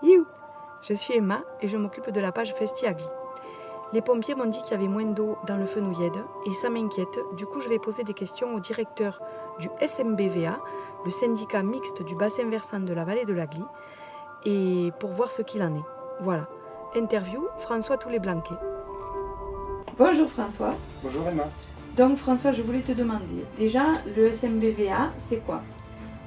You. Je suis Emma et je m'occupe de la page Festiagli. Les pompiers m'ont dit qu'il y avait moins d'eau dans le Fenouillède et ça m'inquiète. Du coup, je vais poser des questions au directeur du SMBVA, le syndicat mixte du bassin versant de la vallée de la Glie, et pour voir ce qu'il en est. Voilà. Interview, François Toulet-Blanquet. Bonjour François. Bonjour Emma. Donc François, je voulais te demander, déjà, le SMBVA, c'est quoi?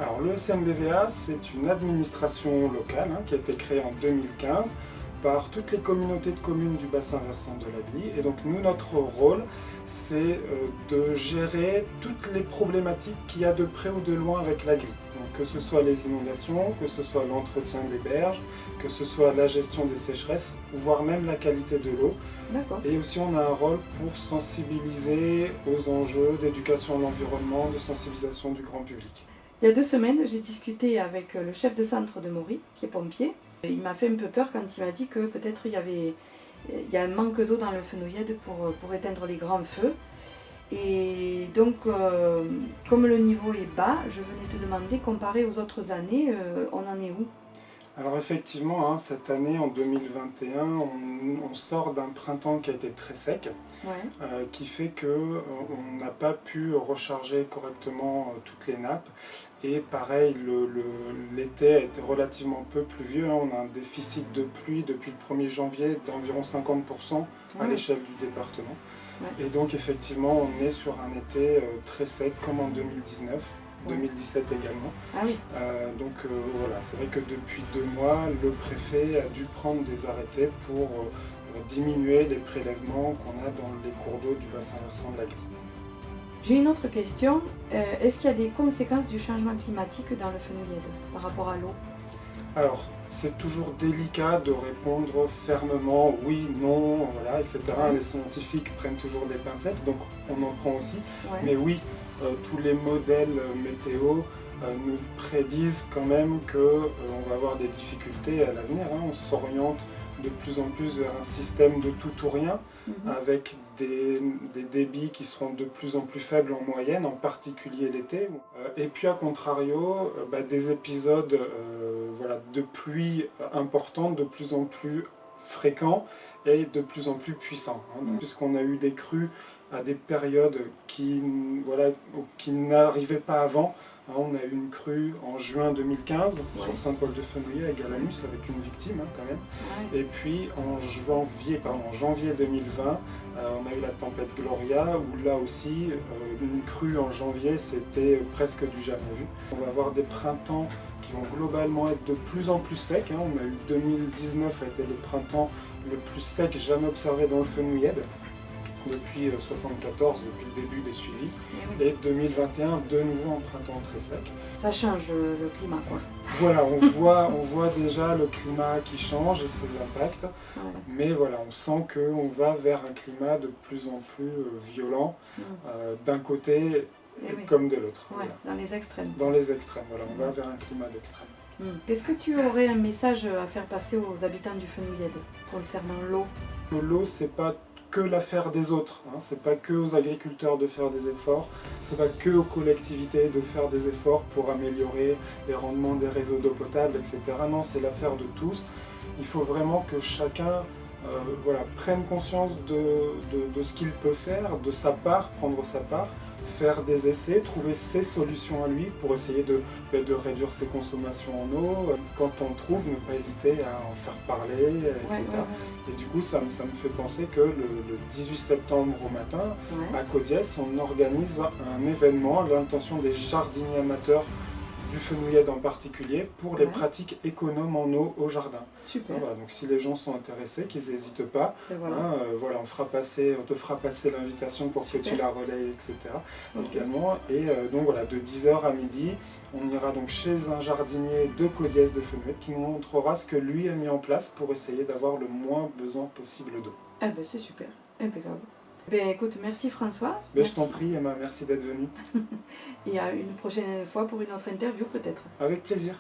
Alors le SMBVA, c'est une administration locale qui a été créée en 2015 par toutes les communautés de communes du bassin versant de la Glie. Et donc nous, notre rôle, c'est de gérer toutes les problématiques qu'il y a de près ou de loin avec la Glie. Donc, que ce soit les inondations, que ce soit l'entretien des berges, que ce soit la gestion des sécheresses, voire même la qualité de l'eau. D'accord. Et aussi on a un rôle pour sensibiliser aux enjeux d'éducation à l'environnement, de sensibilisation du grand public. Il y a 2 semaines, j'ai discuté avec le chef de centre de Maury, qui est pompier. Il m'a fait un peu peur quand il m'a dit que peut-être il y a un manque d'eau dans le Fenouillède pour éteindre les grands feux. Et donc, comme le niveau est bas, je venais te demander, comparé aux autres années, on en est où? Alors effectivement, cette année, en 2021, on sort d'un printemps qui a été très sec, Ouais. qui fait qu'on n'a pas pu recharger correctement toutes les nappes. Et pareil, l'été a été relativement peu pluvieux. On a un déficit de pluie depuis le 1er janvier d'environ 50% à l'échelle du département. Ouais. Et donc effectivement, on est sur un été très sec comme en 2019. 2017 également. Ah oui. Donc voilà, c'est vrai que depuis 2 mois, le préfet a dû prendre des arrêtés pour diminuer les prélèvements qu'on a dans les cours d'eau du bassin versant de la Glie. J'ai une autre question. Est-ce qu'il y a des conséquences du changement climatique dans le Fenouillède par rapport à l'eau? Alors, c'est toujours délicat de répondre fermement oui, non, voilà, etc. Ouais. Les scientifiques prennent toujours des pincettes, donc on en prend aussi. Ouais. Mais oui, tous les modèles météo nous prédisent quand même qu'on va avoir des difficultés à l'avenir. On s'oriente de plus en plus vers un système de tout ou rien, avec des débits qui seront de plus en plus faibles en moyenne, en particulier l'été. Et puis à contrario, des épisodes de pluie importantes, de plus en plus fréquents et de plus en plus puissants. Puisqu'on a eu des crues à des périodes qui n'arrivaient pas avant. On a eu une crue en juin 2015 sur Saint-Paul-de-Fenouillet à Galamus avec une victime quand même. Ouais. Et puis en janvier 2020, on a eu la tempête Gloria où là aussi, une crue en janvier, c'était presque du jamais vu. On va avoir des printemps qui vont globalement être de plus en plus secs. On a eu 2019 a été le printemps le plus sec jamais observé dans le Fenouillède depuis 1974, depuis le début des suivis, et 2021 de nouveau un printemps très sec. Ça change le climat, quoi. Voilà, on voit déjà le climat qui change et ses impacts, mais voilà, on sent qu'on va vers un climat de plus en plus violent, d'un côté comme de l'autre. Voilà. Dans les extrêmes. Dans les extrêmes, voilà, on va vers un climat d'extrême. Est-ce que tu aurais un message à faire passer aux habitants du Fenouillède concernant l'eau? L'eau, c'est pas que l'affaire des autres, c'est pas que aux agriculteurs de faire des efforts, c'est pas que aux collectivités de faire des efforts pour améliorer les rendements des réseaux d'eau potable, etc. Non, c'est l'affaire de tous. Il faut vraiment que chacun prenne conscience de ce qu'il peut faire, de sa part, prendre sa part, faire des essais, trouver ses solutions à lui pour essayer de réduire ses consommations en eau. Quand on trouve, ne pas hésiter à en faire parler, etc. Et du coup, ça me fait penser que le 18 septembre au matin, à Caudiès, on organise un événement à l'intention des jardiniers amateurs du Fenouillède en particulier, pour les pratiques économes en eau au jardin. Super. Voilà, donc si les gens sont intéressés, qu'ils n'hésitent pas, on te fera passer l'invitation pour que tu la relayes, etc. Également. Et donc voilà, de 10h à midi, on ira donc chez un jardinier de Caudiès de Fenouillède qui nous montrera ce que lui a mis en place pour essayer d'avoir le moins besoin possible d'eau. Ah ben c'est super, impeccable. Ben écoute, merci François. Je t'en prie Emma, merci d'être venue. Et à une prochaine fois pour une autre interview peut-être. Avec plaisir.